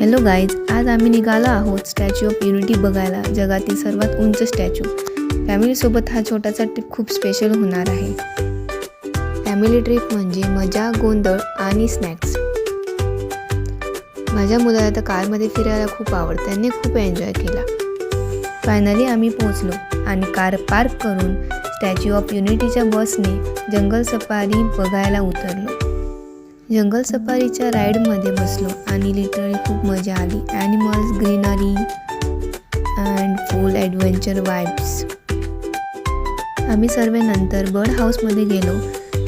Hello guys, आज आम्ही निघालो आहोत स्टॅच्यू ऑफ युनिटी बघायला, जगातील सर्वात उंच स्टॅच्यू. फॅमिलीसोबत हा छोटासा ट्रिप खूप स्पेशल होणार आहे. फॅमिली ट्रिप म्हणजे मजा, गोंधळ आणि स्नॅक्स. माझ्या मुलाला तर कारमध्ये फिरायला खूप आवडतं, त्याने खूप एन्जॉय केला. फायनली आम्ही पोहोचलो आणि कार पार्क करून स्टॅच्यू ऑफ युनिटीच्या बसने जंगल सफारी बघायला उतरलो. जंगल सफारीच्या राईडमध्ये बसलो आणि लिटरली खूप मजा आली. Animals, greenery and full adventure vibes. आम्ही सर्व नंतर बर्ड हाऊसमध्ये गेलो.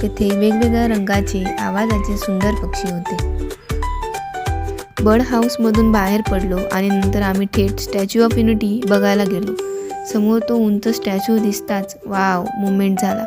तेथे वेगवेगळ्या रंगाचे, आवाजाचे सुंदर पक्षी होते. बर्ड हाऊसमधून बाहेर पडलो आणि नंतर आम्ही थेट स्टॅच्यू ऑफ युनिटी बघायला गेलो. समोर तो उंच स्टॅच्यू दिसताच वाव मोमेंट झाला.